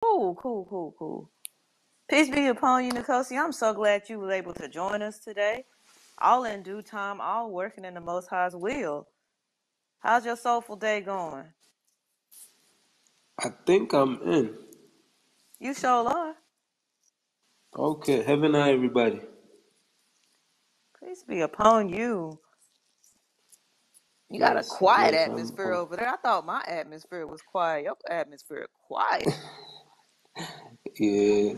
Cool, cool, cool, cool. Peace be upon you, Nikosi. I'm so glad you were able to join us today. All in due time, all working in the Most High's will. How's your soulful day going? I think I'm in. You sure are. Okay, heaven eye, everybody. Peace be upon you. You got a Yes, quiet yes, atmosphere over there. I thought my atmosphere was quiet. Your atmosphere quiet. yeah.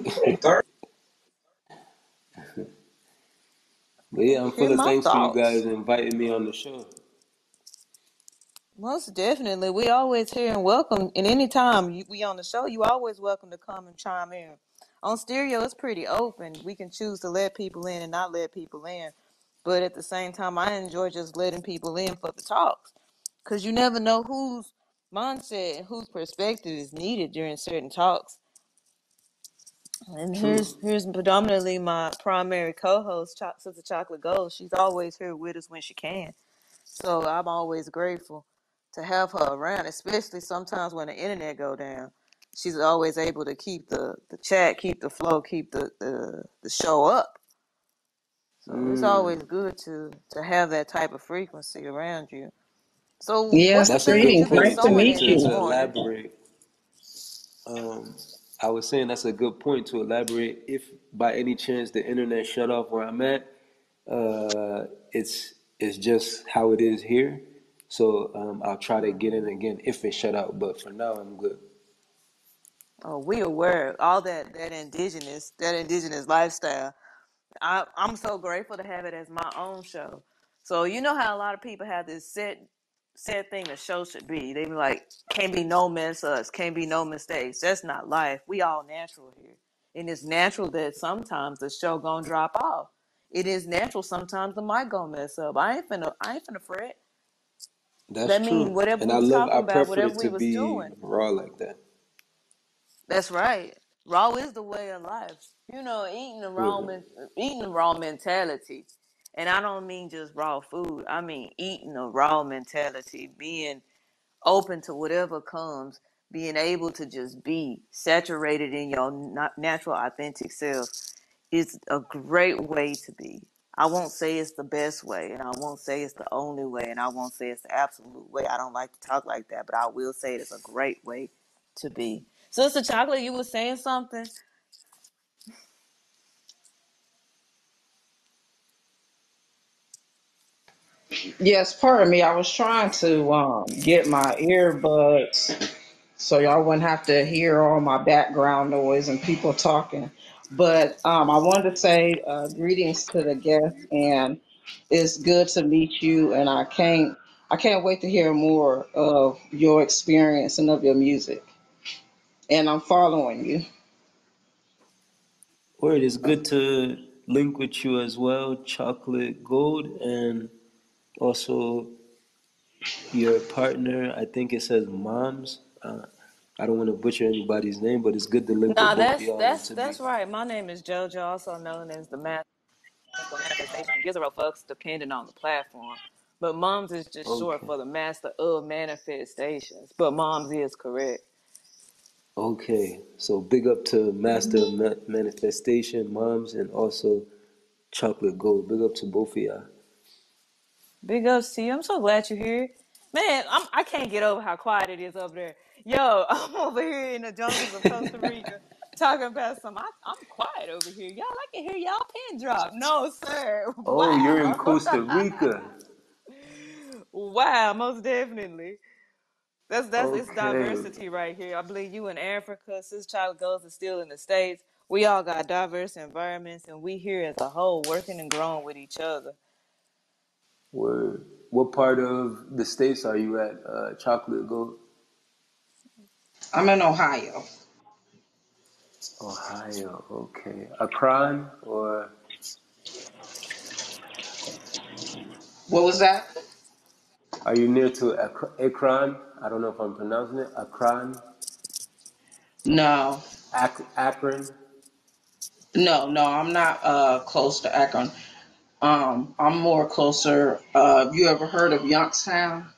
But yeah, I'm Hear full of my thanks for you guys thoughts. inviting me on the show. Most definitely. We always here and welcome. And anytime we on the show, you always welcome to come and chime in. On stereo, it's pretty open. We can choose to let people in and not let people in. But at the same time, I enjoy just letting people in for the talks. Because you never know whose mindset and whose perspective is needed during certain talks. And True. here's predominantly my primary co-host, Sister Chocolate Gold. She's always here with us when she can. So I'm always grateful to have her around, especially sometimes when the internet go down. She's always able to keep the chat, keep the flow, keep the show up. So it's Mm, always good to have that type of frequency around you. So what's Yes, the that's a thing that good greetings. you've been Nice point to sewing meet in to this you. morning? elaborate. Um, I was saying that's a good point to elaborate. If by any chance the internet shut off where I'm at, it's just how it is here. So I'll try to get in again if it shut out. But for now, I'm good. Oh, we aware all that indigenous lifestyle. I'm so grateful to have it as my own show. So you know how a lot of people have this set thing the show should be. They be like, can't be no mess ups, can't be no mistakes. That's not life. We all natural here. And it's natural that sometimes the show gonna drop off. It is natural sometimes the mic gonna mess up. I ain't finna fret. That's That mean true. whatever And we I was love, I talking about, prefer whatever it we to was be doing. raw like that. That's right. Raw is the way of life. Word. Eating the raw mentality. And I don't mean just raw food. I mean eating a raw mentality, being open to whatever comes, being able to just be saturated in your natural, authentic self is a great way to be. I won't say it's the best way, and I won't say it's the only way, and I won't say it's the absolute way. I don't like to talk like that, but I will say it's a great way to be. Sister Chocolate, you were saying something? Yes, pardon me. I was trying to get my earbuds so y'all wouldn't have to hear all my background noise and people talking. But I wanted to say greetings to the guests, and it's good to meet you. And I can't wait to hear more of your experience and of your music. And I'm following you. Word, it's good to link with you as well, Chocolate Gold, and also your partner. I think it says Moms. I don't want to butcher anybody's name, but it's good to link with Nah, both of that's y'all and that's to be. that's right. My name is JoJo, also known as the Master Manifestation. Gives a fucks depending on the platform. But Moms is just short Okay. for the Master of Manifestations. But Moms is correct. Okay. So big up to Manifestation, Moms, and also Chocolate Gold. Big up to both of y'all. Big ups to you. I'm so glad you're here. Man, I can't get over how quiet it is over there. Yo, I'm over here in the jungles of Costa Rica talking about I'm quiet over here. Y'all, I can hear y'all pin drop. No, sir. Oh, you're in Wow. Costa Rica. Wow, most definitely. That's it's Okay. diversity right here. I believe you in Africa, Sis Child Goes is still in the States. We all got diverse environments and we here as a whole working and growing with each other. Word. What part of the states are you at, Chocolate Gold? I'm in Ohio. Ohio. Okay. Akron or What was that? are you near to Akron? I don't know if I'm pronouncing it. Akron, No, Akron. no, I'm not close to Akron. I'm more closer. You ever heard of Youngstown?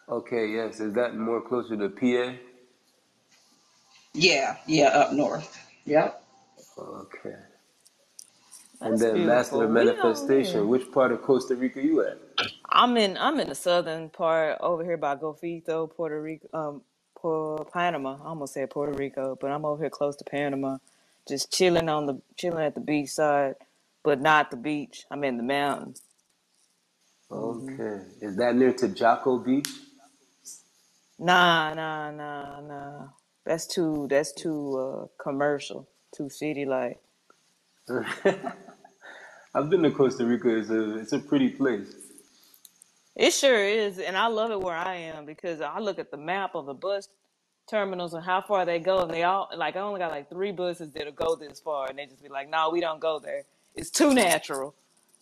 Okay, yes. Is that more closer to PA? Yeah, yeah, up north. Yep. Okay. And That's then Master of beautiful. We on Manifestation. here. Which part of Costa Rica you at? I'm in the southern part over here by Gofito, Puerto Rico, Panama. I almost said Puerto Rico, but I'm over here close to Panama, just chilling at the beach side, but not the beach. I'm in the mountains. Hmm. Okay. Is that near to Jocko Beach? Nah, nah, nah, nah. That's too commercial, too city like. I've been to Costa Rica. It's a pretty place. It sure is, and I love it where I am because I look at the map of the bus terminals and how far they go, and they all like I only got like three buses that'll go this far, and they just be like, "No, we don't go there. It's too natural."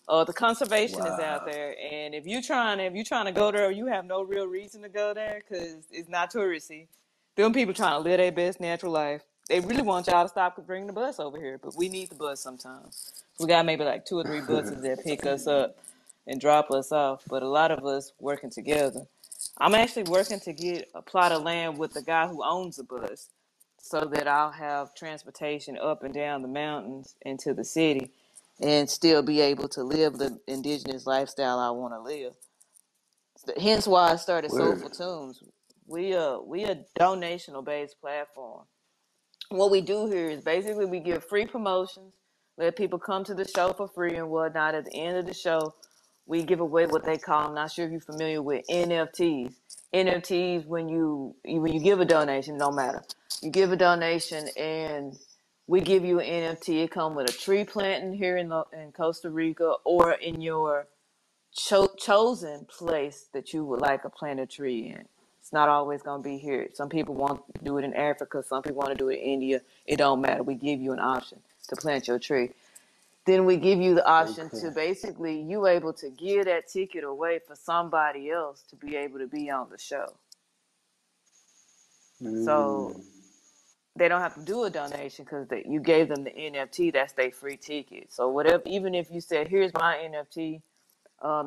The conservation is out Wow. there, and if you trying to go there, you have no real reason to go there because it's not touristy. Them people trying to live their best natural life. They really want y'all to stop bringing the bus over here, but we need the bus sometimes. We got maybe like two or three buses that pick us up and drop us off, but a lot of us working together. I'm actually working to get a plot of land with the guy who owns the bus so that I'll have transportation up and down the mountains into the city and still be able to live the indigenous lifestyle I want to live. Hence why I started Word. Soulful Tunes. We a donational based platform. What we do here is basically we give free promotions, let people come to the show for free and whatnot. At the end of the show, we give away what they call, I'm not sure if you're familiar with NFTs. NFTs, when you give a donation, no matter. You give a donation and we give you an NFT. It comes with a tree planting here in Costa Rica or in your chosen place that you would like a plant a tree in. It's not always going to be here. Some people want to do it in Africa. Some people want to do it in India. It don't matter. We give you an option to plant your tree. Then we give you the option Okay. to basically you able to give that ticket away for somebody else to be able to be on the show. So Mm. they don't have to do a donation because you gave them the NFT. That's their free ticket. So whatever, even if you said, "Here's my NFT,"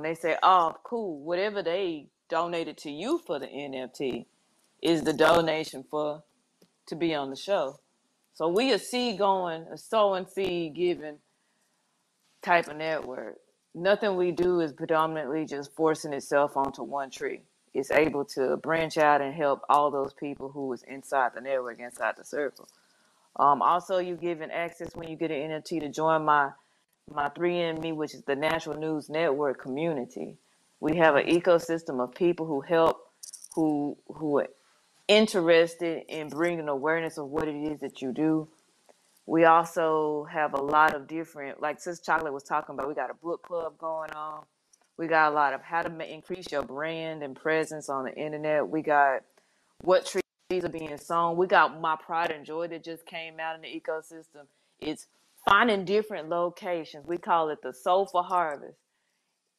they say, "Oh, cool. Whatever they donated to you for the NFT is the donation for to be on the show." So we a seed going, a sowing seed giving type of network. Nothing we do is predominantly just forcing itself onto one tree. It's able to branch out and help all those people who is inside the network, inside the circle. Also, you given access when you get an NFT to join my 3 Me, which is the Natural News Network community. We have an ecosystem of people who help, who are interested in bringing awareness of what it is that you do. We also have a lot of different, like Sis Chocolate was talking about, we got a book club going on. We got a lot of how to increase your brand and presence on the internet. We got what trees are being sown. We got My Pride and Joy that just came out in the ecosystem. It's finding different locations. We call it the Sowful Harvest.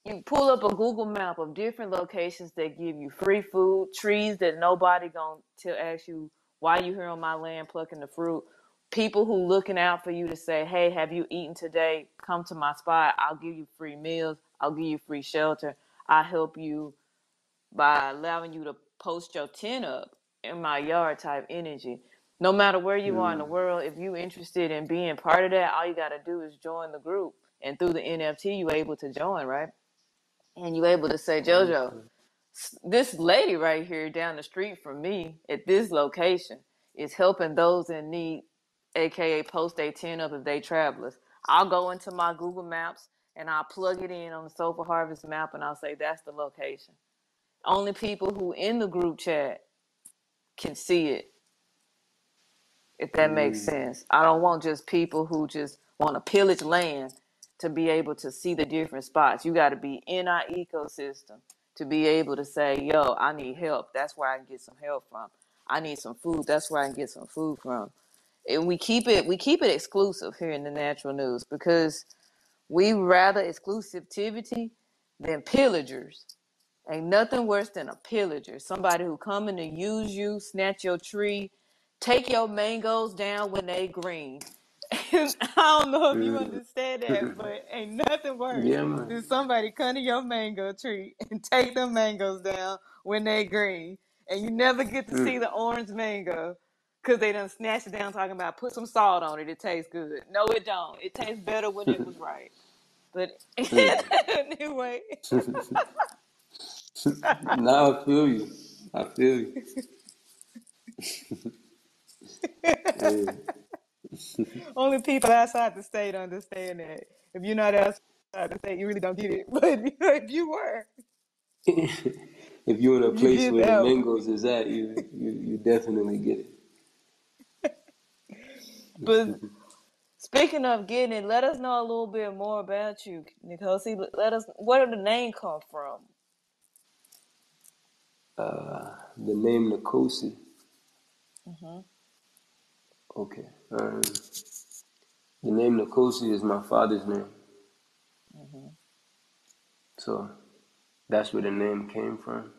You pull up a Google map of different locations that give you free food, trees that nobody gonna ask you why you here on my land plucking the fruit. People who looking out for you to say, "Hey, have you eaten today? Come to my spot. I'll give you free meals. I'll give you free shelter. I'll help you by allowing you to post your tent up in my yard" type energy. No matter where you are in the Mm. world, if you're interested in being part of that, all you got to do is join the group. And through the NFT, you're able to join, right? And you're able to say, "JoJo, Okay. this lady right here down the street from me at this location is helping those in need, aka post a 10 up if they travelers." I'll go into my Google Maps and I'll plug it in on the Sofa Harvest map and I'll say that's the location. Only people who in the group chat can see it, if that makes Mm. sense. I don't want just people who just want to pillage land to be able to see the different spots. You got to be in our ecosystem to be able to say, "Yo, I need help. That's where I can get some help from. I need some food. That's where I can get some food from." And we keep it exclusive here in the Natural News because we rather exclusivity than pillagers. Ain't nothing worse than a pillager. Somebody who coming to use you, snatch your tree, take your mangoes down when they green. And I don't know if you Mm. understand that, but ain't nothing worse Yeah, man. than somebody come to your mango tree and take them mangoes down when they green. And you never get to see Mm. the orange mango Cause they done snatched it down talking about put some salt on it. It tastes good. No, it don't. It tastes better when it was right. But anyway, Now I feel you. I feel you. Yeah. only people outside the state understand that. If you're not outside the state, you really don't get it. But if you were, If you're in a you place get where the that one. mangoes is at, you definitely get it. But speaking of getting it, let us know a little bit more about you, Nikosi. Let us. Where did the name come from? The name Nikosi. Hmm. Okay. The name Nikosi is my father's name, Hmm. so that's where the name came from.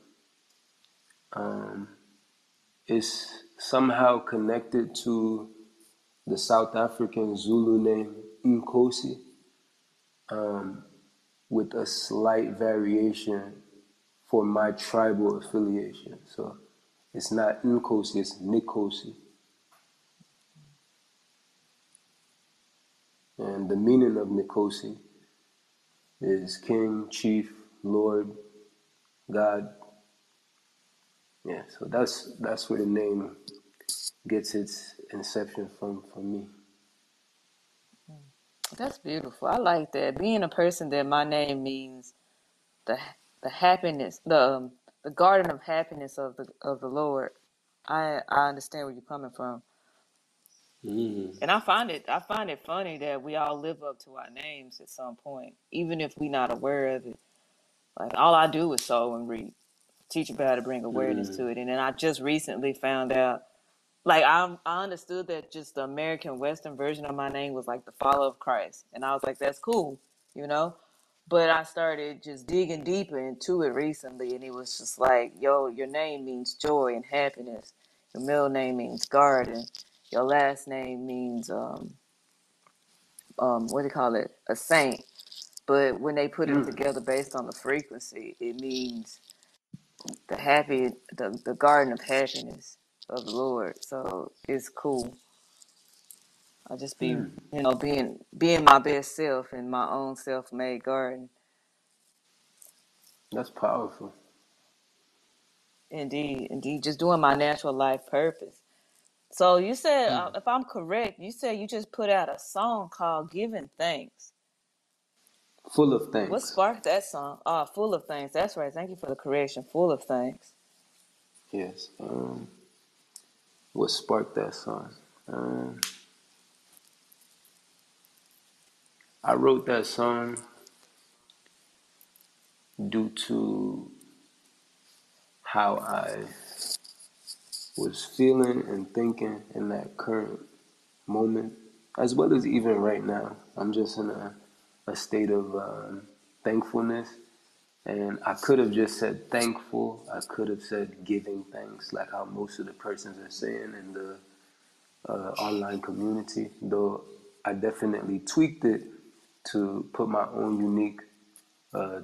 Um, it's somehow connected to the South African Zulu name Nkosi, um, with a slight variation for my tribal affiliation. So it's not Nkosi, it's Nikosi. And the meaning of Nikosi is king, chief, lord, God. Yeah, so that's where the name gets its inception from me. That's beautiful. I like that. Being a person that my name means the the happiness, the garden of happiness of the Lord. I understand where you're coming from, Mm. and I find it funny that we all live up to our names at some point, even if we're not aware of it. Like all I do is sow and read, teach about it, bring awareness Mm. to it, and then I just recently found out. Like I understood that just the American Western version of my name was like the follower of Christ, and I was like, that's cool, you know. But I started just digging deeper into it recently, and it was just like, yo, your name means joy and happiness. Your middle name means garden. Your last name means what do you call it? A saint. But when they put it Mm. together based on the frequency, it means the garden of happiness of the Lord. So it's cool. I just be, Mm. being my best self in my own self-made garden. That's powerful. Indeed, indeed, just doing my natural life purpose. So you said, Mm. if I'm correct, you said you just put out a song called "Giving Thanks." Full of What thanks. sparked that song? Full of thanks. That's right. Thank you for the correction. Full of thanks. Yes. What sparked that song? Um, I wrote that song due to how I was feeling and thinking in that current moment, as well as even right now. I'm just in a state of thankfulness. And I could have just said thankful. I could have said giving thanks, like how most of the persons are saying in the online community, though I definitely tweaked it to put my own unique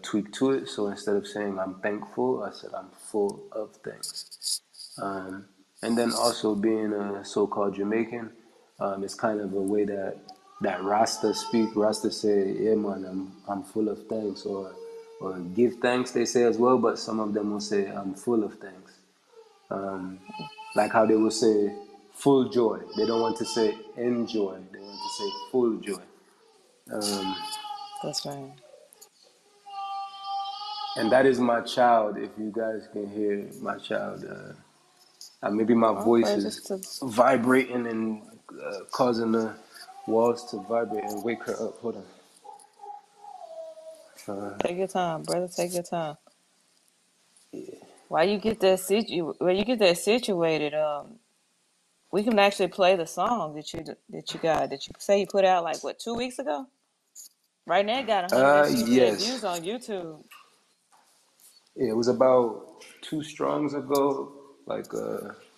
tweak to it. So instead of saying I'm thankful, I said I'm full of thanks. Um, and then also being a so-called Jamaican, it's kind of a way that Rasta speak. Rasta say, "Yeah, man, I'm full of thanks," or give thanks. They say as well, but some of them will say, "I'm full of thanks." Um, like how they will say full joy. They don't want to say enjoy. They want to say full joy. Um, That's right. and that is my child. If you guys can hear my child, maybe my All voice praises is to. vibrating and causing the walls to vibrate and wake her up. Hold on. Take your time, brother. Take your time. Yeah. While you get when you get that situated, we can actually play the song that you say you put out like what 2 weeks ago. Right now, it got 158 Yes. views on YouTube. Yeah, it was about two strongs ago, like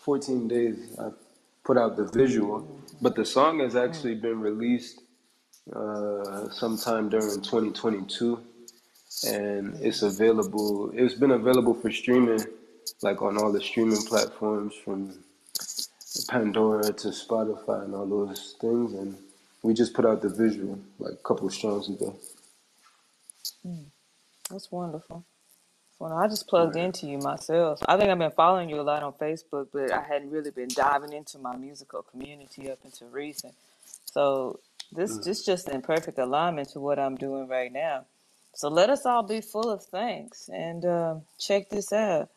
14 days. I put out the visual, but the song has Mm, actually been released sometime during 2022, and it's mm, available. It's been available for streaming, like on all the streaming platforms from Pandora to Spotify and all those things, and we just put out the visual like a couple of shows ago. That's wonderful. Well, I just plugged Right. into you myself. I think I've been following you a lot on Facebook, but I hadn't really been diving into my musical community up until recent. So this just in perfect alignment to what I'm doing right now. So let us all be full of thanks and check this out.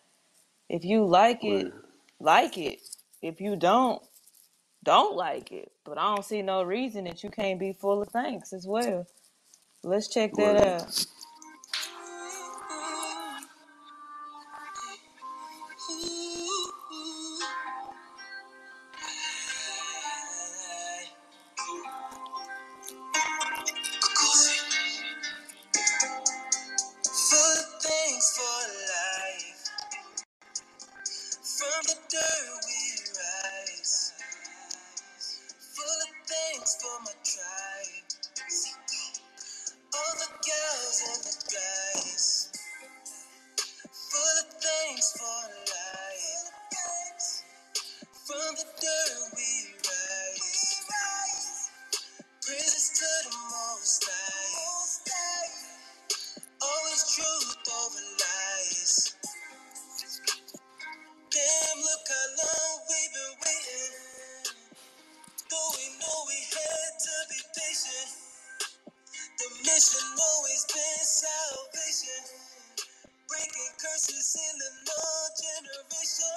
If you like Right. it, like it. If you don't like it. But I don't see no reason that you can't be full of thanks as well. Let's check that Right. out. Full of thanks for life. From the dirt we rise. Full of thanks for my tribe. All the girls and the guys. Full of thanks for life. From the dirt we rise. Praises to the Most High. Always truth over lies. Damn, look how long we've been waiting. Though we know we had to be patient. The mission always been salvation. Breaking curses in the long generation.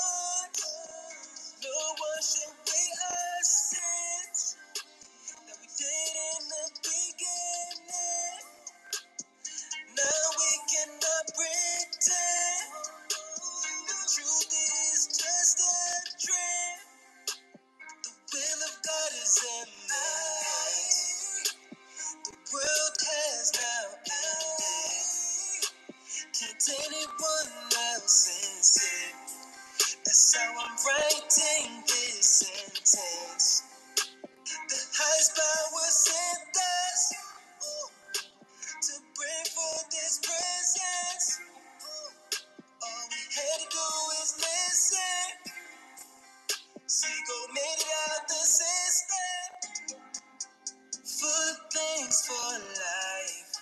No one should weigh our sins that we did in the beginning. Now we cannot pretend. The truth is just a trend. The will of God is imminent. The world has now ended. Can't anyone else insist? That's how I'm writing this sentence. The highest power sent us to bring forth His presence. All we had to do is listen. Seagull made it out the system. Full of thanks for life.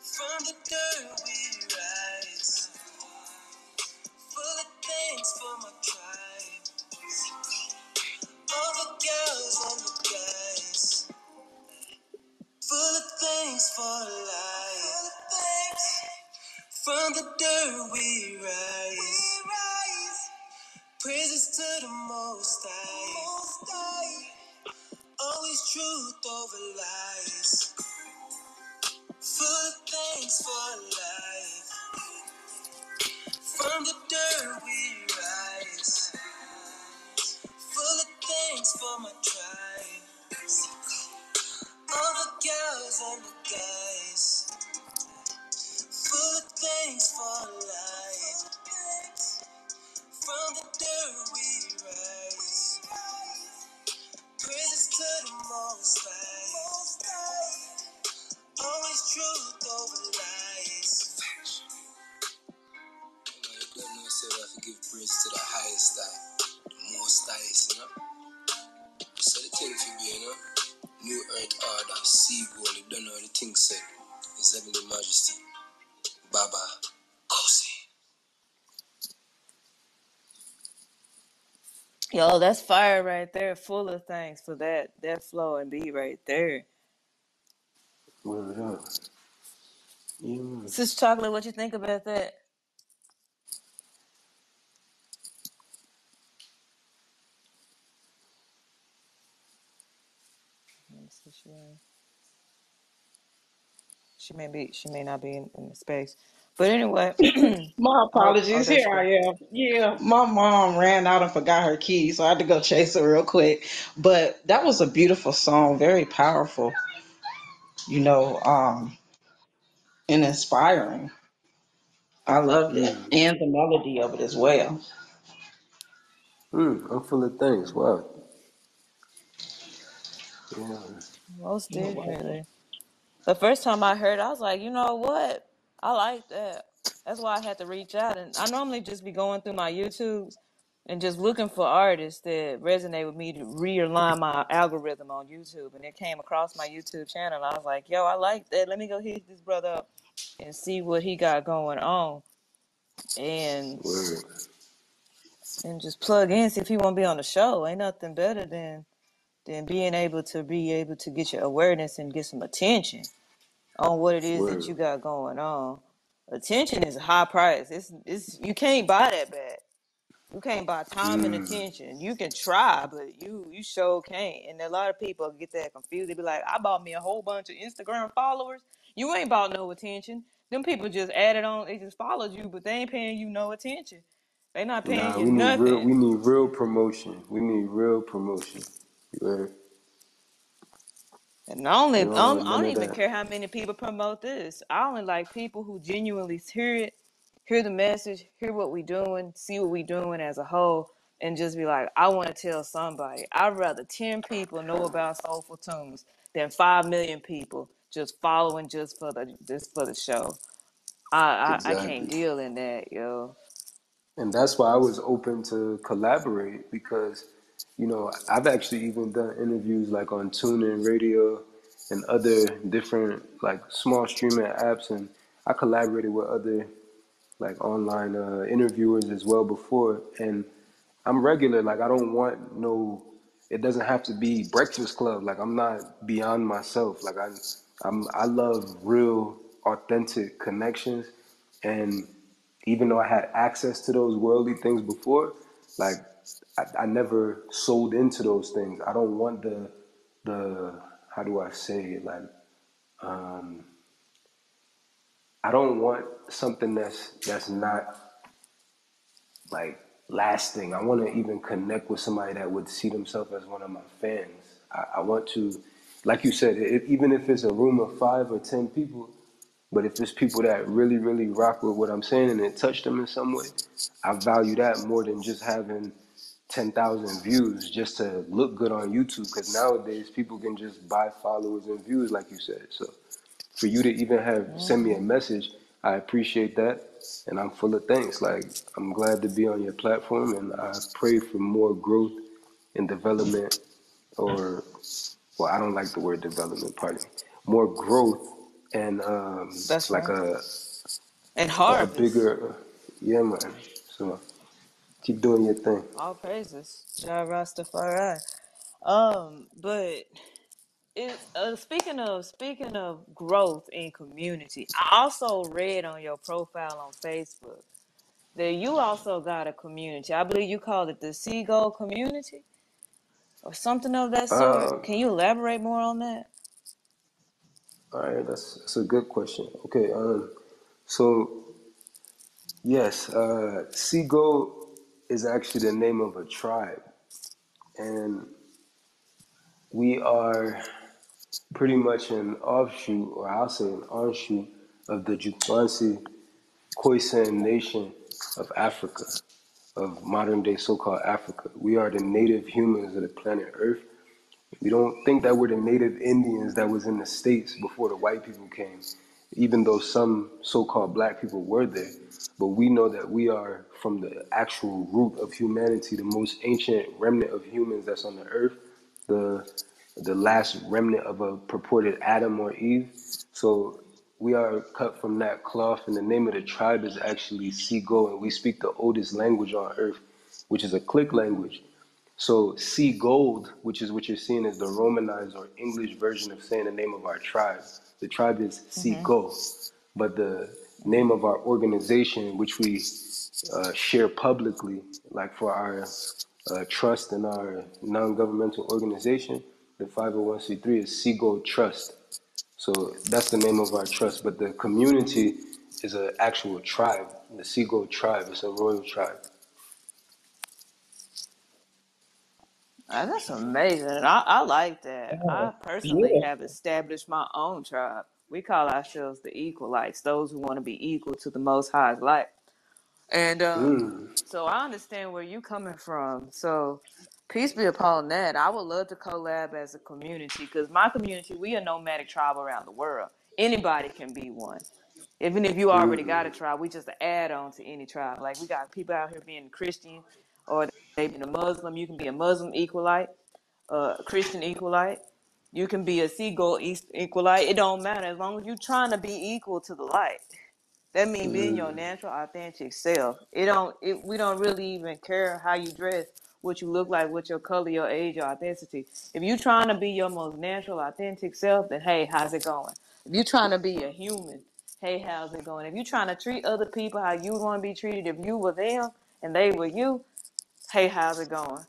From the dirt we rise. Full of thanks for my tribe. All the girls and the guys. Full of thanks for life. Full of thanks. From the dirt we rise. Praises to the Most High. Always truth over lies. Full of thanks for life. From the dirt we rise. Full of thanks for my tribe. All the girls and the guys. Full of thanks for life. From the dirt we rise. Praises to the Most High. Always truth over lies. You don't know, so I have to give praise to the highest high, the most highest, you know. So the thing for me, you know, New Earth Order, Sea Goal, you don't know the thing said. His Heavenly Majesty, Baba, Kosi. Yo, that's fire right there. Full of thanks for that flow and beat right there. Word up. Yeah, man. Sis Chocolate, what you think about that? Let me see, she may not be in the space. But anyway, My oh, apologies. there Here she go. I am. Yeah, my mom ran out and forgot her keys, so I had to go chase her real quick. But that was a beautiful song, very powerful, you know, and inspiring. I loved it, and the melody of it as well. I'm full of thanks. Wow. Yeah. Most You're welcome. definitely. The first time I heard it, I was like, you know what? I like that. That's why I had to reach out. And I normally just be going through my YouTubes and just looking for artists that resonate with me to realign my algorithm on YouTube. And it came across my YouTube channel. I was like, yo, I like that. Let me go hit this brother up and see what he got going on. And Word. just plug in, see if he want to be on the show. Ain't nothing better than being able to get your awareness and get some attention on what it is that Word. you got going on. Attention is a high price. It's you can't buy that bad. You can't buy time and Mm. attention. You can try, but you sure can't. And a lot of people get that confused. They be like, I bought me a whole bunch of Instagram followers. You ain't bought no attention. Them people just added on, they just followed you, but they ain't paying you no attention. They not paying Nah, you we need real. nothing. We need real promotion. We need real promotion. You heard? And I only, We I don't don't, want I none don't of even that. care how many people promote this. I only like people who genuinely hear it, hear the message, hear what we doing, see what we doing as a whole, and just be like, I want to tell somebody. I'd rather 10 people know about Soulful Tunes than 5 million people just following just for the show. I can't Exactly. deal in that, yo. And that's why I was open to collaborate because, I've actually even done interviews like on TuneIn Radio and other different like small streaming apps, and I collaborated with other like online interviewers as well before, and I'm regular. Like I don't want no. It doesn't have to be Breakfast Club. Like I'm not beyond myself. Like I love real, authentic connections, and even though I had access to those worldly things before, like I never sold into those things. I don't want the how do I say it? Like um, I don't want something that's not like lasting. I want to even connect with somebody that would see themselves as one of my fans. I want to, like you said, even if it's a room of 5 or 10 people, but if it's people that really, really rock with what I'm saying and it touched them in some way, I value that more than just having 10,000 views just to look good on YouTube. Because nowadays people can just buy followers and views, like you said. So for you to even have send me a message, I appreciate that, and I'm full of thanks. Like I'm glad to be on your platform, and I pray for more growth and development, or well, I don't like the word development. Pardon me. More growth and That's like right. a And a harvest. bigger, yeah, man. So keep doing your thing. All praises. Jah Rastafari. But it's speaking of growth in community. I also read on your profile on Facebook that you also got a community. I believe you called it the Seagull Community or something of that sort. Um, Can you elaborate more on that? all right, that's a good question. Okay, so yes, Seagull is actually the name of a tribe, and we are pretty much an offshoot, or I'll say an onshoot, of the Jutlansi Khoisan nation of Africa, of modern day so called Africa. We are the native humans of the planet Earth. We don't think that we're the native Indians that was in the States before the white people came, even though some so called black people were there. But we know that we are from the actual root of humanity, the most ancient remnant of humans that's on the earth, the the last remnant of a purported Adam or Eve. So we are cut from that cloth, and the name of the tribe is actually Seago, and we speak the oldest language on earth, which is a click language. So sea gold, which is what you're seeing, is the Romanized or English version of saying the name of our tribe. The tribe is Mm-hmm. Seago, but the name of our organization, which we share publicly, like for our trust and our non-governmental organization, the 501c3 is Seago Trust. So that's the name of our trust. But the community is an actual tribe, the Seago tribe. It's a royal tribe. That's amazing. I like that. Oh, I personally have beautiful. established my own tribe. We call ourselves the Equalites, those who want to be equal to the Most High's light. And Mm, so I understand where you coming from. So peace be upon that. I would love to collab as a community because my community, we a nomadic tribe around the world. Anybody can be one. Even if you already got a mm, tribe, we just an add on to any tribe. Like we got people out here being Christian or they be a Muslim. You can be a Muslim equalite, a Christian equalite. You can be a seagull equalite. It don't matter as long as you're trying to be equal to the light. That means being your natural, authentic self. We don't really even care how you dress, what you look like, what your color, your age, your ethnicity. If you're trying to be your most natural, authentic self, then hey, how's it going? If you're trying to be a human, hey, how's it going? If you're trying to treat other people how you want to be treated, if you were them and they were you, hey, how's it going?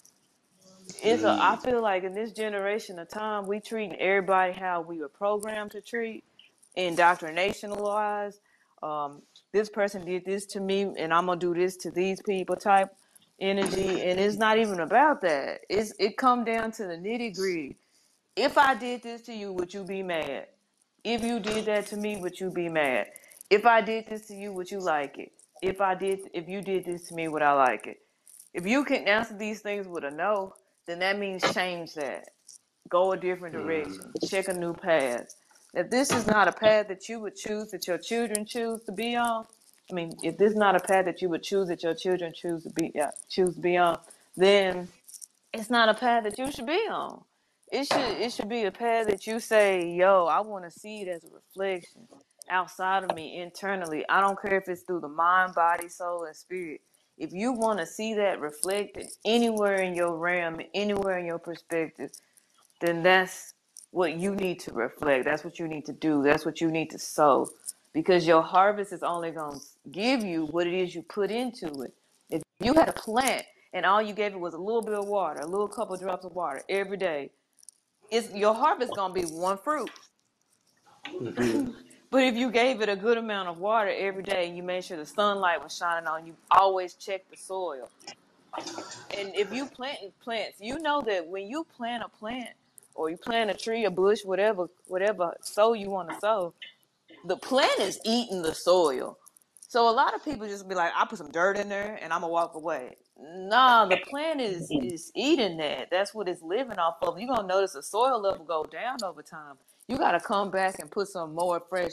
I feel like in this generation of time, we treating everybody how we were programmed to treat, indoctrination wise. This person did this to me, and I'm gonna do this to these people type energy, and it's not even about that. It come down to the nitty gritty. If I did this to you, would you be mad? If you did that to me, would you be mad? If I did this to you, would you like it? If you did this to me, would I like it? If you can answer these things with a no, then that means change that. Go a different direction. Check a new path. If this is not a path that you would choose, that your children choose to be on, I mean, if this is not a path that you would choose, that your children choose to be on, then it's not a path that you should be on. It should be a path that you say, yo, I want to see it as a reflection outside of me internally. I don't care if it's through the mind, body, soul, and spirit. If you want to see that reflected anywhere in your realm, anywhere in your perspective, then that's what you need to reflect. That's what you need to do. That's what you need to sow. Because your harvest is only going to give you what it is you put into it. If you had a plant and all you gave it was a little bit of water, a little couple of drops of water every day, your harvest going to be one fruit. But if you gave it a good amount of water every day and you made sure the sunlight was shining on you, always check the soil. And if you planting plants, you know that when you plant a plant or you plant a tree, a bush, whatever sow you want to sow, the plant is eating the soil. So a lot of people just be like, I put some dirt in there and I'm gonna walk away. Nah, the plant is eating that. That's what it's living off of. You're gonna notice the soil level go down over time. You gotta come back and put some more fresh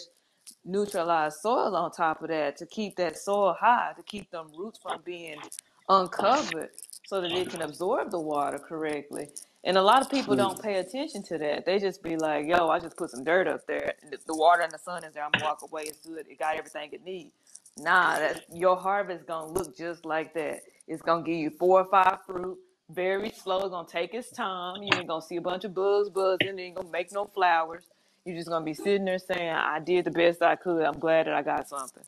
neutralized soil on top of that to keep that soil high, to keep them roots from being uncovered so that it can absorb the water correctly. And a lot of people don't pay attention to that. They just be like, yo, I just put some dirt up there. The water and the sun is there. I'm going to walk away. It's good. It got everything it needs. Nah, your harvest going to look just like that. It's going to give you 4 or 5 fruit. Very slow. It's going to take its time. You ain't going to see a bunch of bugs buzzing. You ain't going to make no flowers. You're just going to be sitting there saying, I did the best I could. I'm glad that I got something.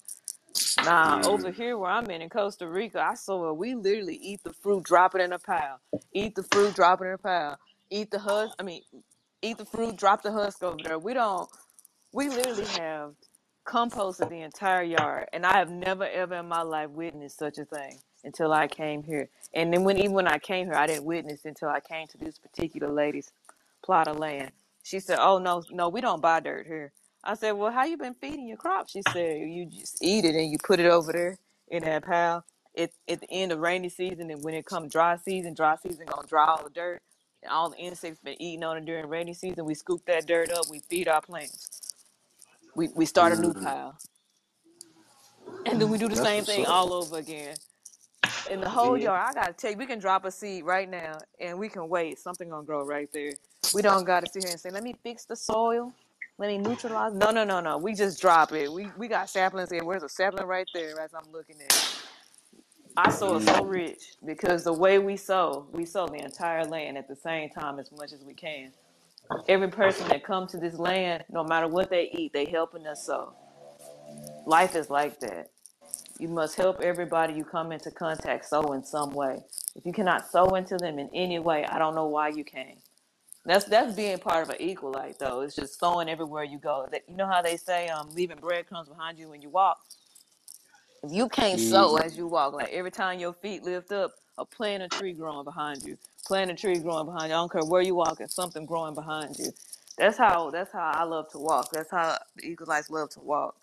Nah, over here where I'm in Costa Rica, I saw it. We literally eat the fruit, drop it in a pile. Eat the fruit, drop it in a pile. Eat the husk. I mean, eat the fruit, drop the husk over there. We don't. We literally have composted the entire yard, and I have never ever in my life witnessed such a thing until I came here. And then even when I came here, I didn't witness until I came to this particular lady's plot of land. She said, "Oh no, no, we don't buy dirt here." I said, "Well, how you been feeding your crops?" She said, "You just eat it and you put it over there in that pile. At the end of rainy season, and when it comes dry season gonna dry all the dirt, and all the insects been eating on it during rainy season. We scoop that dirt up, we feed our plants. We start a new pile, and then we do the That's same what's thing up. all over again. In the whole yard, I gotta tell you, we can drop a seed right now, and we can wait. Something gonna grow right there. We don't gotta sit here and say, "Let me fix the soil, let me neutralize." No, no, no, no. We just drop it. We got saplings here. Where's a sapling right there? As I'm looking at it, our soil is so rich because the way we sow the entire land at the same time as much as we can. Every person that comes to this land, no matter what they eat, they helping us sow. Life is like that. You must help everybody you come into contact sow in some way. If you cannot sow into them in any way, I don't know why you came. That's being part of an equalite though. It's just sowing everywhere you go. You know how they say leaving breadcrumbs behind you when you walk. If you can't sow as you walk, like every time your feet lift up, a plant or tree growing behind you, plant a tree growing behind you. I don't care where you walk, it's something growing behind you. That's how I love to walk. That's how the Eaglites love to walk.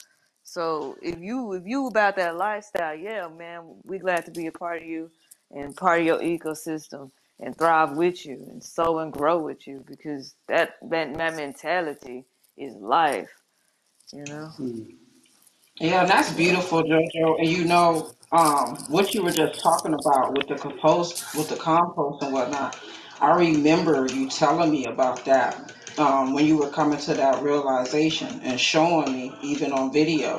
So if you about that lifestyle, yeah, man, we glad to be a part of you and part of your ecosystem and thrive with you and sow and grow with you because that mentality is life, you know. Yeah, and that's beautiful, Jojo. And what you were just talking about with the compost and whatnot. I remember you telling me about that when you were coming to that realization and showing me even on video.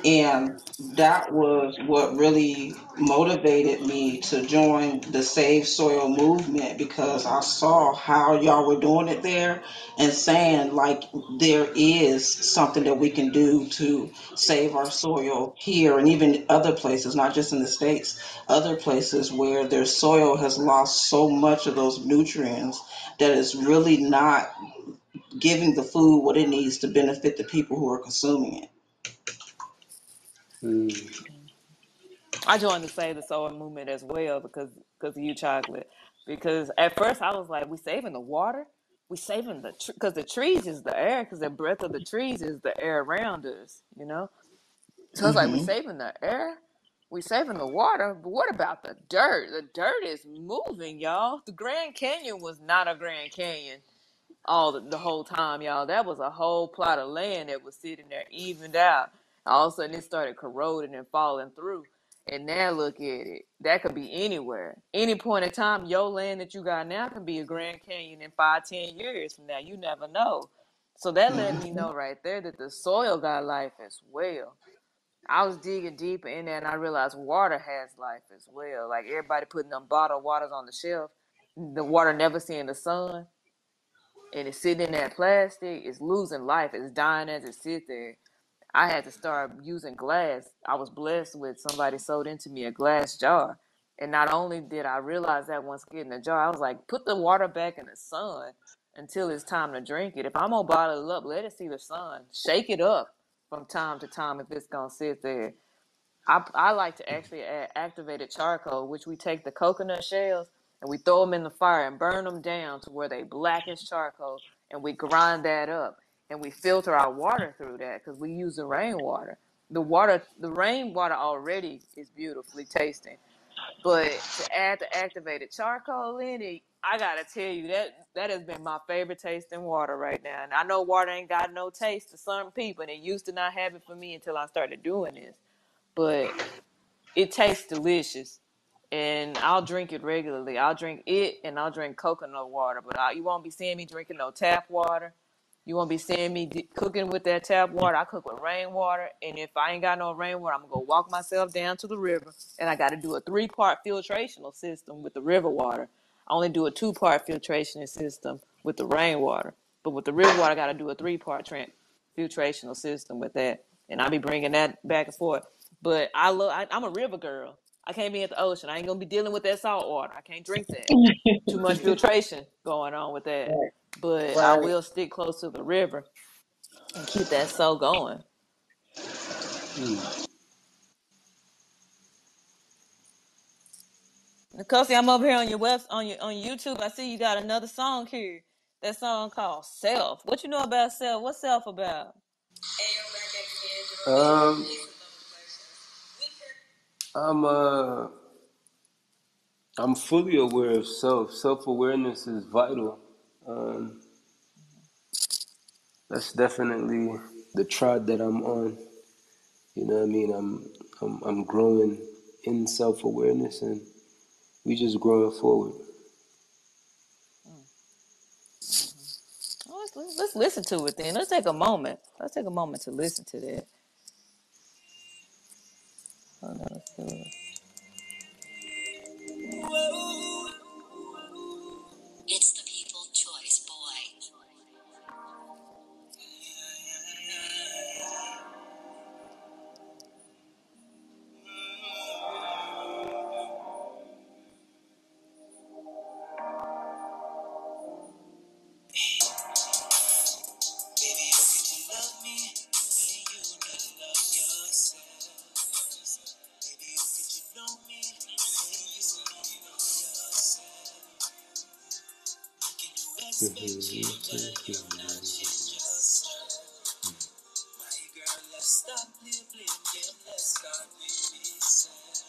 And that was what really motivated me to join the Save Soil movement, because I saw how y'all were doing it there and saying, like, there is something that we can do to save our soil here and even other places, not just in the States, other places where their soil has lost so much of those nutrients that it's really not giving the food what it needs to benefit the people who are consuming it. Mm. I joined the Save the Soil movement as well because of you, Chocolate. Because at first I was like, we saving the water, we saving because the trees is the air, because the breath of the trees is the air around us, you know. So I was like, we Hmm. saving the air, we saving the water, but what about the dirt? The dirt is moving, y'all. The Grand Canyon was not a Grand Canyon the whole time, y'all. That was a whole plot of land that was sitting there, evened out. All of a sudden, it started corroding and falling through. And now look at it. That could be anywhere. Any point in time, your land that you got now can be a Grand Canyon in 5, 10 years from now. You never know. So that let me know right there that the soil got life as well. I was digging deeper in there and I realized water has life as well. Like everybody putting them bottled waters on the shelf, the water never seeing the sun, and it's sitting in that plastic, it's losing life, it's dying as it sits there. I had to start using glass. I was blessed with somebody sold into me a glass jar. And not only did I realize that once getting the jar, I was like, put the water back in the sun until it's time to drink it. If I'm gonna bottle it up, let it see the sun. Shake it up from time to time if it's gonna sit there. I like to actually add activated charcoal, which we take the coconut shells and we throw them in the fire and burn them down to where they black as charcoal, and we grind that up and we filter our water through that because we use the rainwater. The rainwater already is beautifully tasting, but to add the activated charcoal in it, I gotta tell you that has been my favorite tasting water right now. And I know water ain't got no taste to some people, and it used to not have it for me until I started doing this, but it tastes delicious, and I'll drink it regularly. I'll drink it, and I'll drink coconut water. But you won't be seeing me drinking no tap water. You won't be seeing me cooking with that tap water. I cook with rainwater, and if I ain't got no rainwater, I'm gonna go walk myself down to the river, and I got to do a 3-part filtrational system with the river water. I only do a 2-part filtration system with the rainwater, but with the river water, I got to do a 3-part filtrational system with that, and I'll be bringing that back and forth. But I'm a river girl. I can't be at the ocean. I ain't gonna be dealing with that salt water. I can't drink that. Too much filtration going on with that. Right. But I Right. will stick close to the river and keep that soul going. Mm. Nikosi, I'm over here on your on YouTube. I see you got another song here. That song called Self. What you know about Self? What's Self about? Um, I'm I'm fully aware of self. Self awareness is vital. Um, that's definitely the trod that I'm on. You know what I mean? I'm growing in self awareness, and we just growing forward. Oh, let's listen to it then. Let's take a moment. Let's take a moment to listen to that. Hold on, let's do it. It's the people's choice, boy. Baby, how could you love me when you not love yourself? Baby, how could you know me when you don't know yourself? How can you expect change when you're not change yourself? My girl, let's stop playing game, let's start with yourself.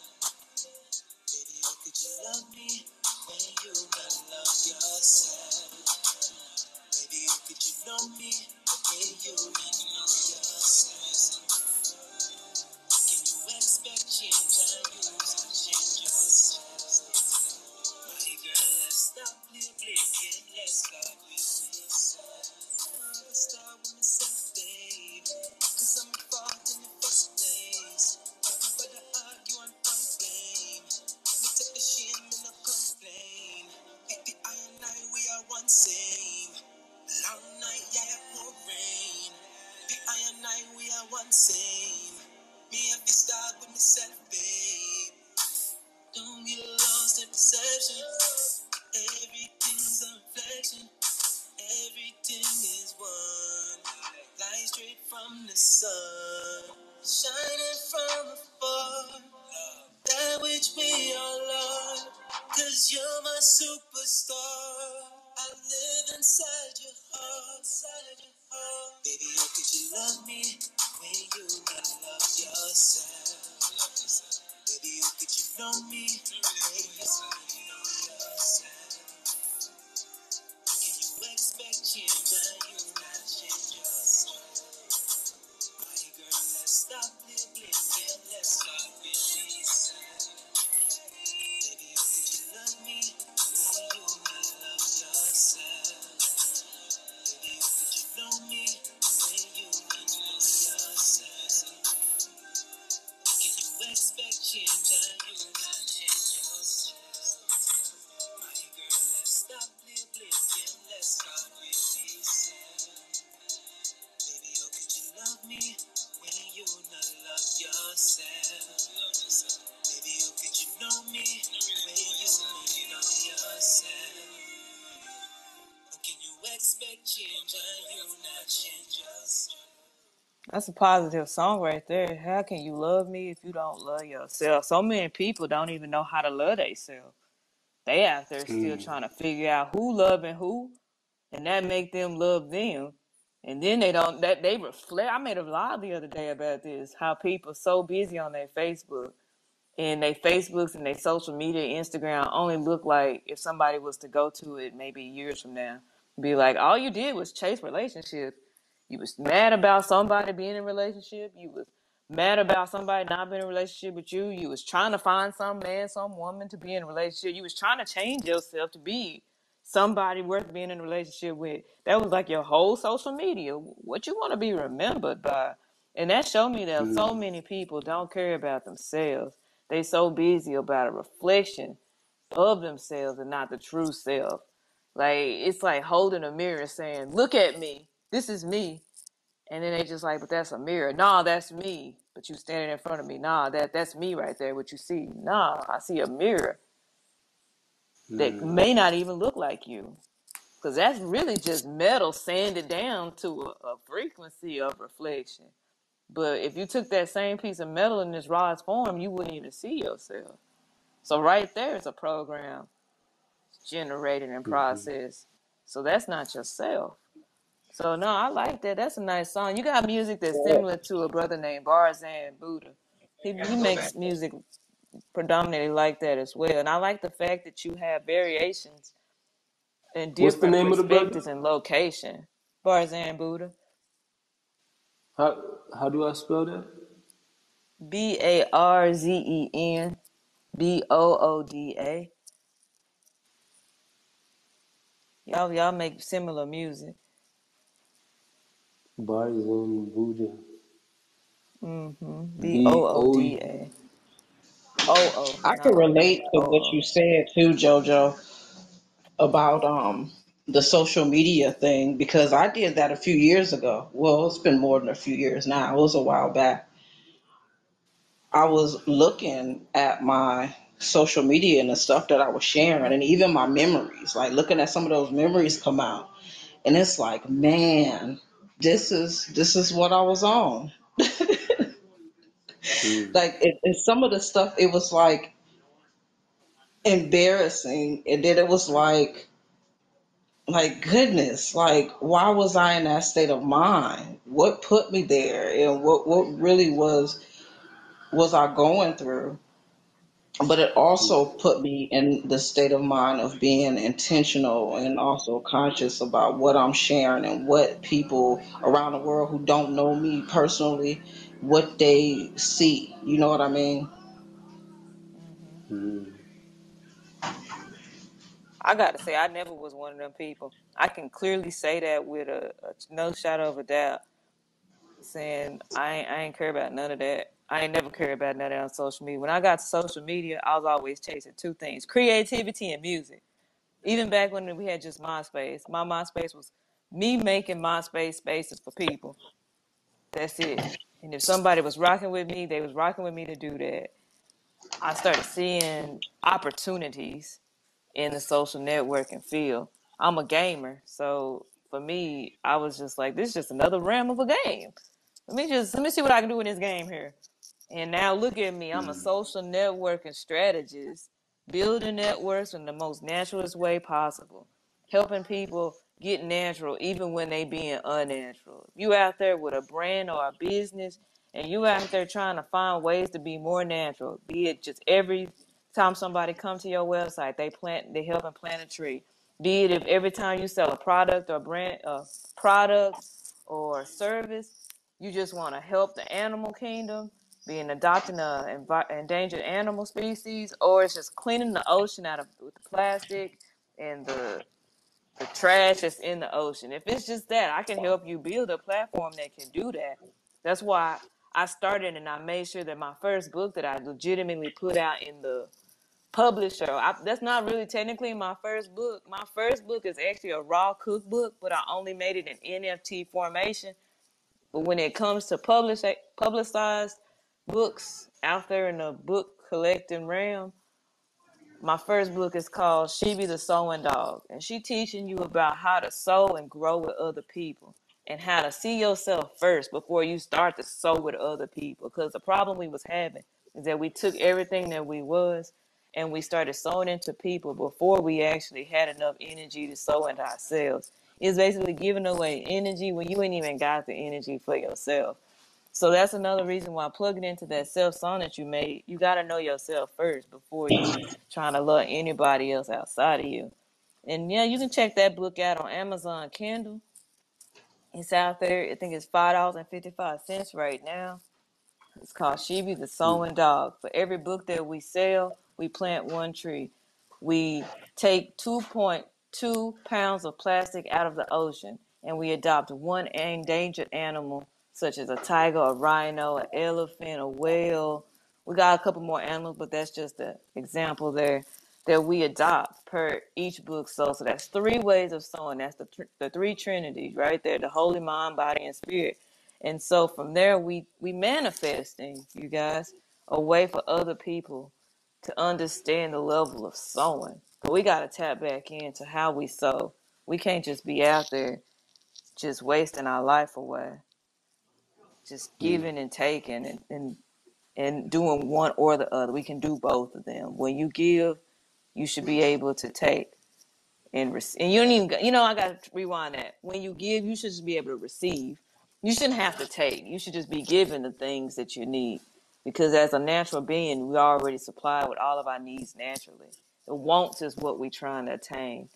Baby, how could you love me when you not love yourself? Baby, how could you know me when you not know yourself? I'm the sun shining from afar, that which we all are, 'cause you're my superstar. I live inside your heart, inside your heart. Baby, how could you love me when you not love yourself? Baby, how could you know me when you don't know yourself? How can you expect change and you not change yourself? My girl, let's stop living, yeah, let's start really sad. Baby, how could you love me when you not love yourself? Baby, how could you know me when you not know yourself? How can you expect change and you not change yourself? My girl, let's stop living, yeah, let's start really sad. Baby, how could you love me when you not love yourself? Baby, how could you know me when you don't know yourself? How can you expect change and you not change yourself? That's a positive song right there. How can you love me if you don't love yourself? So many people don't even know how to love themselves. They out there still trying to figure out who loving who, and that make them love them. And then they don't that they reflect. I made a live the other day about this. How people so busy on their Facebook and they Facebooks and they social media, Instagram only look like if somebody was to go to it maybe years from now, be like, all you did was chase relationships. You was mad about somebody being in a relationship. You was mad about somebody not being in a relationship with you. You was trying to find some man, some woman to be in a relationship. You was trying to change yourself to be somebody worth being in a relationship with. That was like your whole social media. What you want to be remembered by. And that showed me that so many people don't care about themselves. They so busy about a reflection of themselves and not the true self. Like it's like holding a mirror saying, "Look at me. This is me." And then they just like, "But that's a mirror." Nah, that's me. But you standing in front of me. Nah, that's me right there. What you see? Nah, I see a mirror that may not even look like you. Because that's really just metal sanded down to a frequency of reflection. But if you took that same piece of metal in this rawest form, you wouldn't even see yourself. So right there is a program generated and processed. So that's not yourself. So no, I like that. That's a nice song. You got music that's similar to a brother named Barzan Buddha. He makes music predominantly like that as well. And I like the fact that you have variations in What's the different name of the brother? perspectives and location. Barzan Buddha. How do I spell that? Barzen Booda. Y'all make similar music. Bars in Buddha. B O. Booda. Oo, I not can OO. relate to what you Oo. said too, JoJo, about the social media thing because I did that a few years ago. Well, it's been more than a few years now. It was a while back. I was looking at my social media and the stuff that I was sharing and even my memories, like looking at some of those memories come out. And it's like, man, this is what I was on. Like some of the stuff, it was like embarrassing, and then it was like goodness, like why was I in that state of mind? What put me there, and what really was I going through? But it also put me in the state of mind of being intentional and also conscious about what I'm sharing and what people around the world who don't know me personally, what they see. You know what I mean? I got to say, I never was one of them people. I can clearly say that with a no shadow of a doubt, saying I ain't care about none of that. I ain't never cared about none of that on social media. When I got to social media, I was always chasing two things: creativity and music. Even back when we had just MySpace, my MySpace was me making MySpace spaces for people. That's it. And if somebody was rocking with me, they was rocking with me to do that. I started seeing opportunities in the social networking field. I'm a gamer, so for me, I was just like, this is just another realm of a game. let me see what I can do in this game here. And now look at me. I'm a social networking strategist, building networks in the most naturalist way possible, helping people get natural even when they being unnatural. You out there with a brand or a business and you out there trying to find ways to be more natural, be it just every time somebody come to your website, they help and plant a tree. Be it if every time you sell a product or brand product or service, you just want to help the animal kingdom, being adopting a endangered animal species, or it's just cleaning the ocean out of with the plastic and the trash that's in the ocean. If it's just that, I can help you build a platform that can do that. That's why I started and I made sure that my first book that I legitimately put out in the publisher. That's not really technically my first book. My first book is actually a raw cookbook, but I only made it in NFT formation. But when it comes to publicized books out there in the book collecting realm, my first book is called She Be the Sewing Dog. And she teaching you about how to sew and grow with other people and how to see yourself first before you start to sew with other people. Because the problem we was having is that we took everything that we was and we started sewing into people before we actually had enough energy to sew into ourselves. It's basically giving away energy when you ain't even got the energy for yourself. So that's another reason why plugging into that self song that you made, you got to know yourself first before you trying to love anybody else outside of you. And yeah, you can check that book out on Amazon Kindle. It's out there. I think it's $5.55 right now. It's called She Be the Sewing Dog. For every book that we sell, we plant one tree. We take 2.2 pounds of plastic out of the ocean and we adopt one endangered animal, such as a tiger, a rhino, an elephant, a whale. We got a couple more animals, but that's just an example there that we adopt per each book sold. So that's three ways of sowing. That's the three trinities right there: the holy mind, body, and spirit. And so from there, we manifesting, you guys, a way for other people to understand the level of sowing. But we got to tap back into how we sow. We can't just be out there just wasting our life away, just giving and taking and doing one or the other. We can do both of them. When you give, you should be able to take. And you don't even, I got to rewind that. When you give, you should just be able to receive. You shouldn't have to take. You should just be given the things that you need. Because as a natural being, we are already supplied with all of our needs naturally. The wants is what we're trying to attain.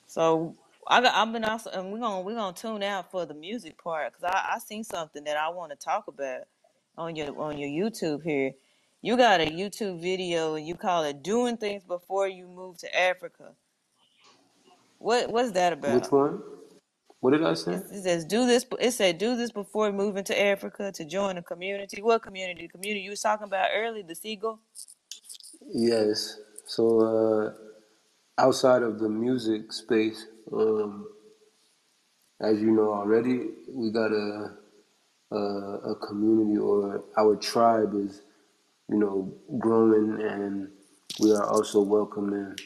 So I've been also, and we're gonna tune out for the music part because I seen something that I want to talk about on your YouTube here. You got a YouTube video and you call it "Doing Things Before You Move to Africa." What's that Which about? one? What did I say? It says do this. It said do this before moving to Africa to join a community. What community? The community you was talking about earlier, the Seagull. Yes. So outside of the music space, as you know already, we got a community, or our tribe is, growing, and we are also welcoming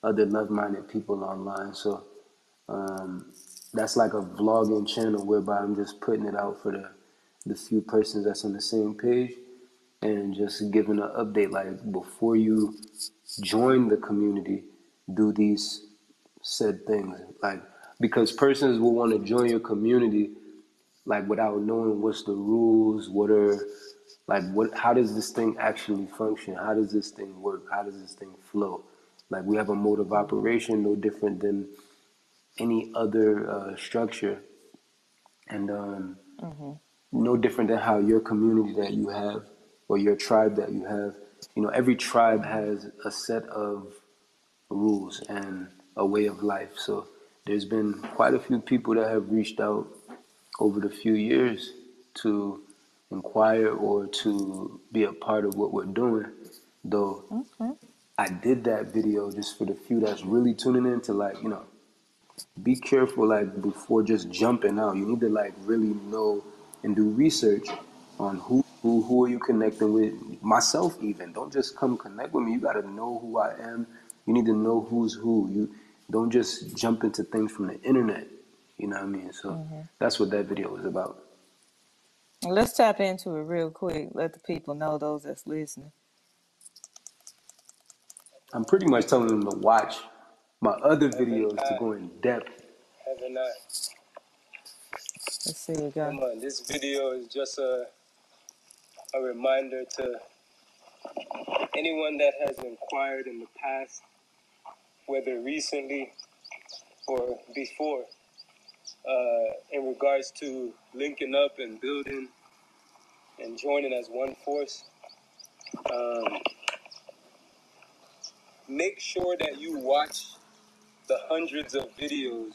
other love-minded people online. So um, that's like a vlogging channel whereby I'm just putting it out for the few persons that's on the same page, and just giving an update like before you join the community, do these said things, like, because persons will want to join your community like without knowing what's the rules, what are, like, what, how does this thing actually function, how does this thing work, how does this thing flow. Like, we have a mode of operation no different than any other structure, and Mm-hmm. no different than how your community that you have, or your tribe that you have, every tribe has a set of rules and a way of life. So there's been quite a few people that have reached out over the few years to inquire or to be a part of what we're doing. Though Okay. I did that video just for the few that's really tuning in to, like, be careful, like, before just jumping out. You need to, like, really know and do research on who are you connecting with. Myself even. Don't just come connect with me. You gotta know who I am, You need to know who's who. You don't just jump into things from the internet. You know what I mean? So that's what that video was about. Let's tap into it real quick. Let the people know, those that's listening. I'm pretty much telling them to watch my other videos to go in depth. Have a night. Let's see what Come on, this video is just a reminder to anyone that has inquired in the past, whether recently or before, in regards to linking up and building and joining as one force. Make sure that you watch the hundreds of videos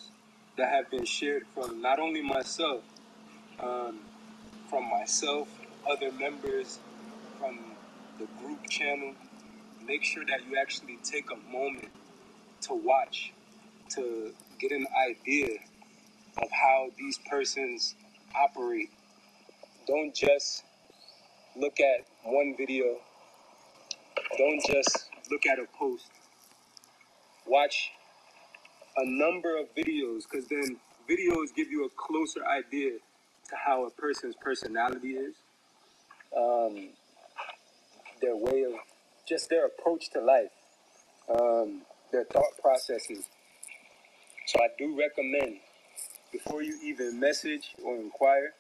that have been shared from not only myself, other members, from the group channel. Make sure that you actually take a moment to watch, to get an idea of how these persons operate. Don't just look at one video. Don't just look at a post. Watch a number of videos, because then videos give you a closer idea to how a person's personality is, their way of, just their approach to life, their thought processes. So I do recommend, before you even message or inquire,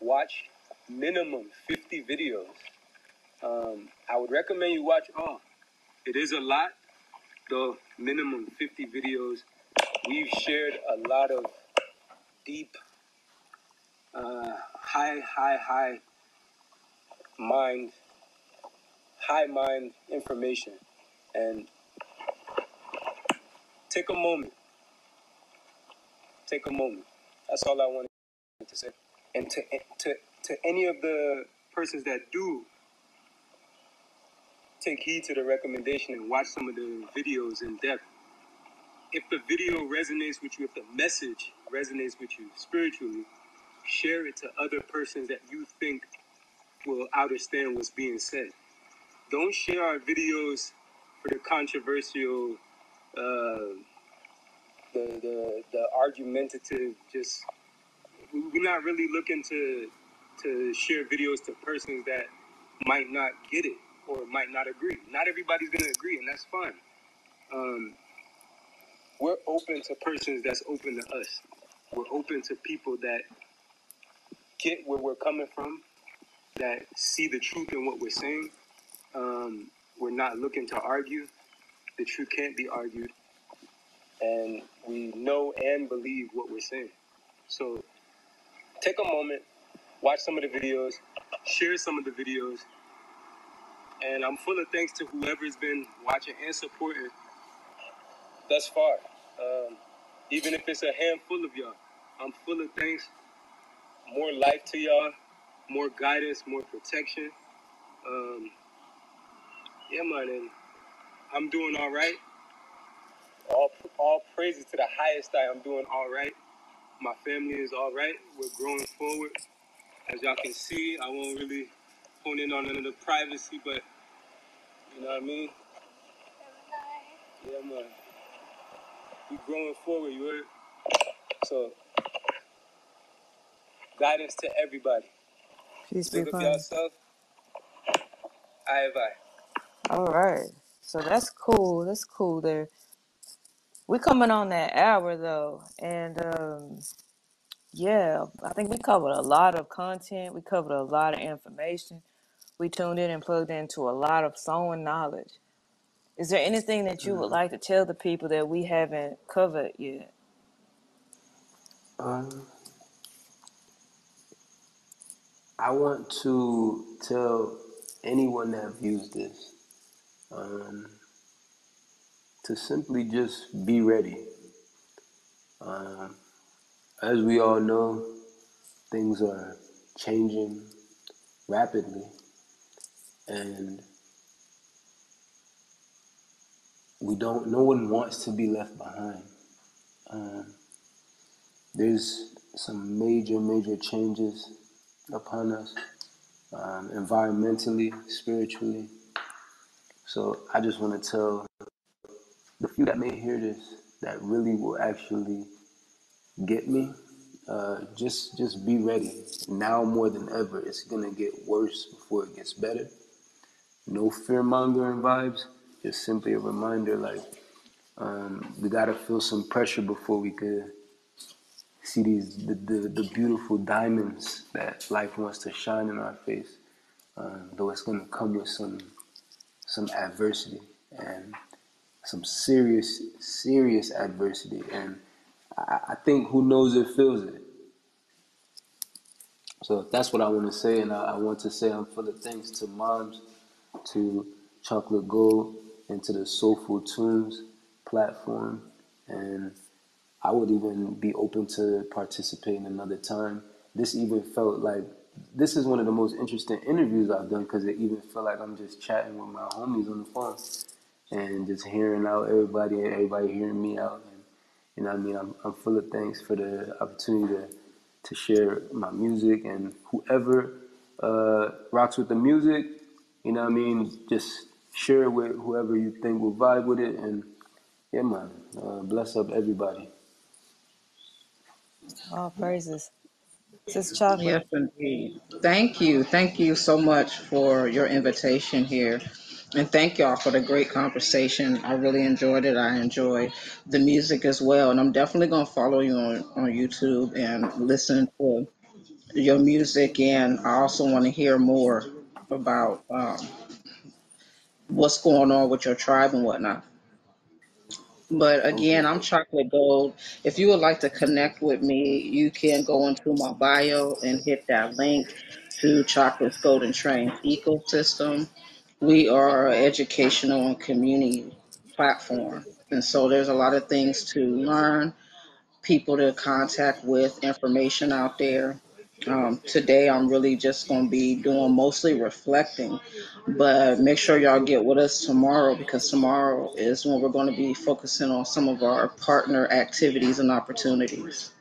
watch minimum 50 videos. I would recommend you watch all. It is a lot, though. Minimum 50 videos. We've shared a lot of deep, high mind, high mind information. And take a moment. Take a moment. That's all I wanted to say. And to any of the persons that do take heed to the recommendation and watch some of the videos in depth, if the video resonates with you, if the message resonates with you spiritually, share it to other persons that you think will understand what's being said. Don't share our videos for the controversial, the argumentative. Just, we're not really looking to share videos to persons that might not get it or might not agree. Not everybody's gonna agree, and that's fine. We're open to persons that's open to us. We're open to people that get where we're coming from, that see the truth in what we're saying. We're not looking to argue. The truth can't be argued. And we know and believe what we're saying. So take a moment, watch some of the videos, share some of the videos. And I'm full of thanks to whoever's been watching and supporting thus far. Even if it's a handful of y'all, I'm full of thanks. More life to y'all, more guidance, more protection. Yeah, man, and I'm doing all right. All praises to the highest. I'm doing all right. My family is all right. We're growing forward. As y'all can see, I won't really hone in on none of the privacy, but you know what I mean? Yeah, man. We growing forward, you heard? So, guidance to everybody. Peace be Big up upon you. yourself. Bye. All right. So that's cool. That's cool there. We're coming on that hour though. And yeah, I think we covered a lot of content. We covered a lot of information. We tuned in and plugged into a lot of sowing knowledge. Is there anything that you would like to tell the people that we haven't covered yet? Um, I want to tell anyone that views this um, to simply just be ready. Um, as we all know, things are changing rapidly, and no one wants to be left behind. Um, there's some major changes upon us, environmentally, spiritually. So I just want to tell the few that may hear this that really will actually get me, just be ready. Now more than ever, it's gonna get worse before it gets better. No fear mongering vibes. Just simply a reminder, like we gotta feel some pressure before we could see the beautiful diamonds that life wants to shine in our face. Though it's gonna come with some adversity and some serious adversity, and I think who knows it feels it. So that's what I want to say, and I want to say I'm full of thanks to Moms, to Chocolate Gold, and to the Soulful Tunes platform, and I would even be open to participating another time. This even felt like this is one of the most interesting interviews I've done because it even felt like I'm just chatting with my homies on the phone and just hearing out everybody and everybody hearing me out. And you know what I mean? I'm full of thanks for the opportunity to share my music, and whoever rocks with the music, you know what I mean? Just share it with whoever you think will vibe with it. And yeah, man, bless up everybody. All praises. Sis Chocolate. Yes, indeed. Thank you. Thank you so much for your invitation here. And thank y'all for the great conversation. I really enjoyed it. I enjoyed the music as well. And I'm definitely going to follow you on YouTube and listen to your music. And I also want to hear more about what's going on with your tribe and whatnot. But Okay. again, I'm Chocolate Gold. If you would like to connect with me, you can go into my bio and hit that link to Chocolate's Golden Trains ecosystem. We are an educational and community platform. And so there's a lot of things to learn, people to contact with, information out there. Today, I'm really just going to be doing mostly reflecting, but make sure y'all get with us tomorrow because tomorrow is when we're going to be focusing on some of our partner activities and opportunities.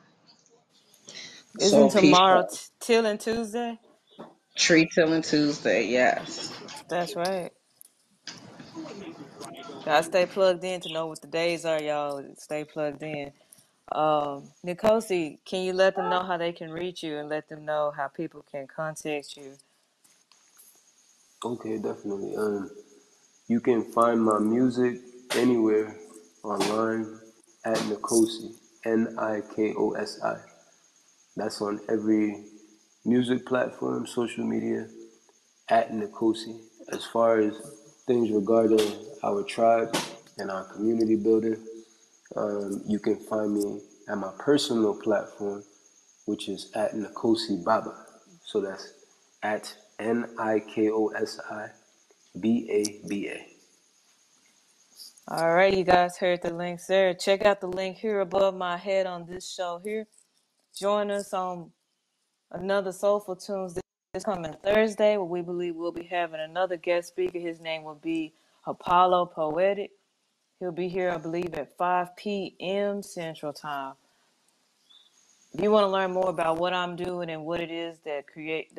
Isn't So, peace tomorrow out. Till and Tuesday? Tree Tilling Tuesday, yes. That's right. Gotta stay plugged in to know what the days are, y'all. Stay plugged in. Nikosi, can you let them know how they can reach you and let them know how people can contact you? Okay, definitely. You can find my music anywhere online at Nikosi, Nikosi. That's on every music platform, social media, at Nikosi. As far as things regarding our tribe and our community building, you can find me at my personal platform, which is at Nikosi Baba. So that's at NIKOSI BABA. All right, you guys heard the links there. Check out the link here above my head on this show here. Join us on another Soulful Tunes this coming Thursday, where we believe we'll be having another guest speaker. His name will be Apollo Poetic. He'll be here, I believe, at 5 p.m. Central Time. If you want to learn more about what I'm doing and what it is that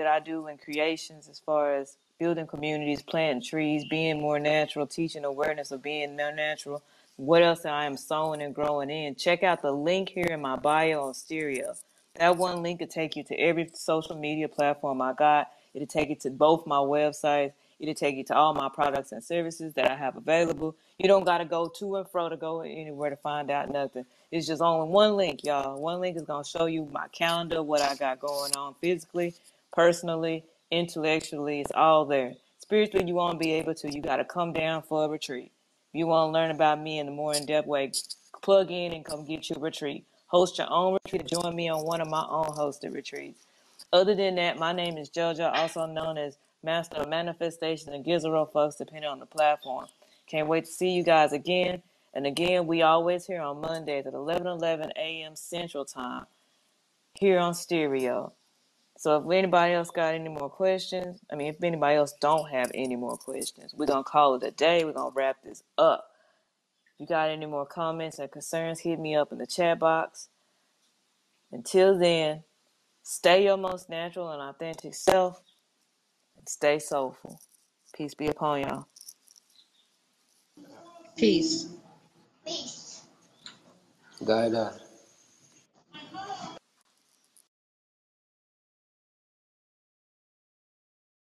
I do in creations as far as building communities, planting trees, being more natural, teaching awareness of being more natural, what else I am sowing and growing in, check out the link here in my bio on Stereo. That one link will take you to every social media platform I got. It'll take you to both my websites. It'll take you to all my products and services that I have available. You don't got to go to and fro to go anywhere to find out nothing. It's just only one link, y'all. One link is going to show you my calendar, what I got going on physically, personally, intellectually. It's all there. Spiritually, you won't be able to. You got to come down for a retreat. If you want to learn about me in a more in-depth way, plug in and come get your retreat. Host your own retreat. Join me on one of my own hosted retreats. Other than that, my name is JoJo, also known as Master of Manifestation and Gizero folks, depending on the platform. Can't wait to see you guys again. And again, we always here on Mondays at 11:11 a.m. Central Time here on Stereo. So if anybody else got any more questions, if anybody else don't have any more questions, we're going to call it a day. We're going to wrap this up. If you got any more comments and concerns, hit me up in the chat box. Until then, stay your most natural and authentic self and stay soulful. Peace be upon y'all. Peace. Gaida.